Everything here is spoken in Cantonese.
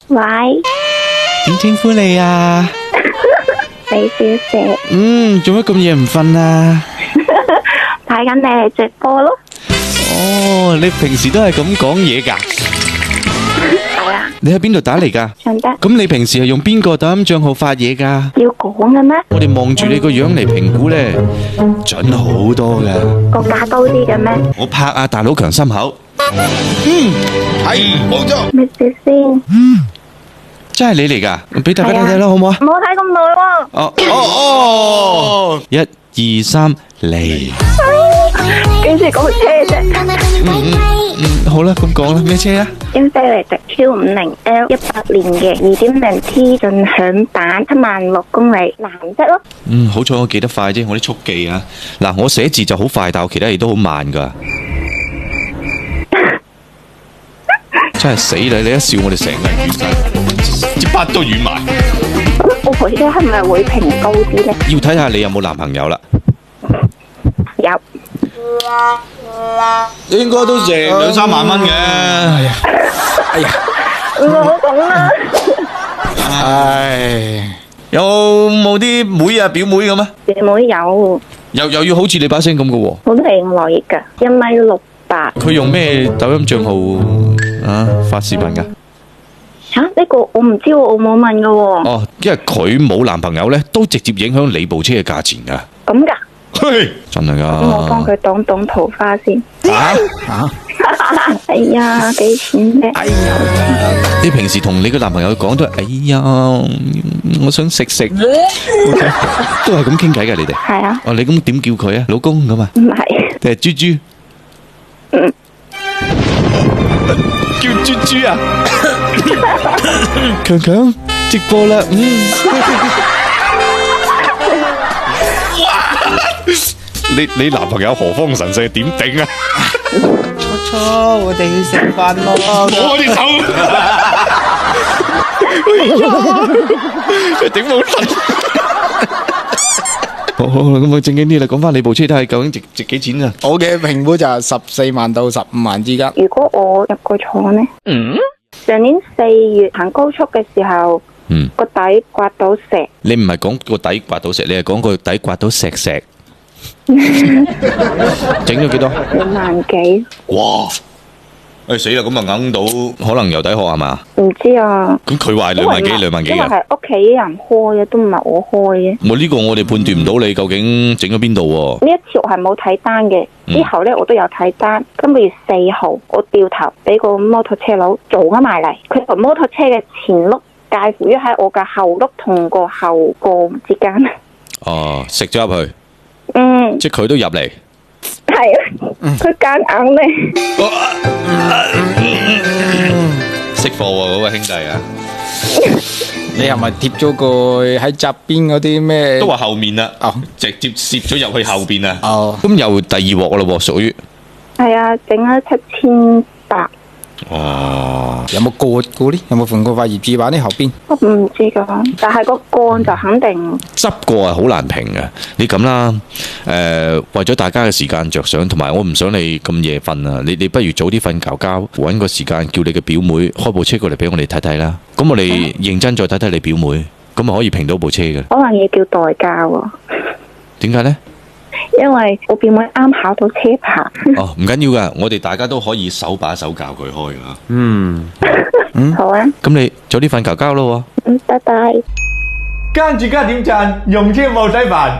喂，點稱呼你啊？李小姐，做乜咁夜唔瞓啊？睇緊你哋直播咯。哦，你平時都係咁講嘢㗎？係啊，你喺邊度打嚟㗎？順德咁你平時係用邊個抖音賬號發嘢㗎？要講嘅咩？我哋望住你個樣嚟評估呢，準好多㗎。個價高啲嘅咩？我拍阿大佬強心口，係冇錯。咩事先？真係你嚟㗎？俾大家睇睇啦，好唔好啊？唔好睇咁耐喎。哦，1、2、3嚟。幾時講車啫？好啦，咁講啦，咩車啊？英菲尼迪 Q50L 18年嘅 2.0T 盡享版，76000公里，藍色咯。好彩我記得快啫，我啲速記啊。嗱，我寫字就好快，但我其他嘢都好慢噶。真係死啦！你一笑，我哋成個人軟晒，支筆都軟埋。我部車係咪會評高啲呢？要睇下你有冇男朋友啦。有。應該都成2、3萬蚊嘅。哎呀，唔好咁啦。唉，有冇啲妹啊表妹咁啊？姐妹有，又要好似你把聲咁嘅喎。好靚女噶，1米68。佢用咩抖音賬號啊發視頻噶？吓，呢個我唔知喎，我冇問噶喎。哦，因為佢冇男朋友咧，都直接影響你部車嘅價錢噶。咁噶？真係噶。咁我幫佢擋桃花先。哎呀，幾錢啫？哎呀，你平時同你個男朋友講都係，哎呀，我想食，都係咁傾偈噶，你哋。係啊。哦，你咁點叫佢啊？老公咁啊？唔係。定係豬豬？叫豬豬啊！強強直播啦，你男朋友何方神聖點頂啊？初我哋去食飯咯。我隻手，頂冇神。好，咁啊正經啲啦，講翻你部車睇下究竟值幾錢啊？我嘅評估就係14萬到15萬之間。如果我入個廠呢？上年4月行高速嘅時候，個底刮到石。你唔係講個底刮到石，你係講個底刮到石。整咗幾多？2萬幾。哇！死啦，咁啊硬到可能由底殼係嘛？唔知啊。咁佢話2萬幾因為啊？係屋企人開嘅，都唔係我開嘅。呢個我哋判斷唔到你究竟整咗邊度喎。呢一次我係冇睇單嘅，之後呢我都有睇單。今個月4號，我掉頭俾個摩托車佬撞咗埋嚟，佢部摩托車嘅前轆介乎於喺我嘅後轆同個後槓之間。哦，食咗入去。即係佢都入嚟。係啊，佢夾硬呢。識貨喎，嗰位兄弟啊！你係咪貼咗個喺側邊嗰啲咩？都話後面啦，哦，直接攝咗入去後邊啊！哦，咁又第2鑊咯喎，屬於。係啊，整咗7800。哦，有冇割過呢？有冇換過塊業主板呢後邊？我唔知噶，但係個杆就肯定執過係好難評嘅。你咁啦，為咗大家嘅時間着想，同埋我唔想你咁夜瞓啊！你不如早啲瞓覺，搵個時間叫你嘅表妹開部車過嚟俾我哋睇睇啦。咁我哋認真再睇睇你表妹，咁啊可以評到部車嘅。可能要叫代駕喎。點解呢？因為我表妹啱考到車牌。哦，唔緊要噶，我哋大家都可以手把手教佢開噶。好啊。咁你早啲瞓覺咯喎。拜拜。跟住加點讚，用車冇使煩。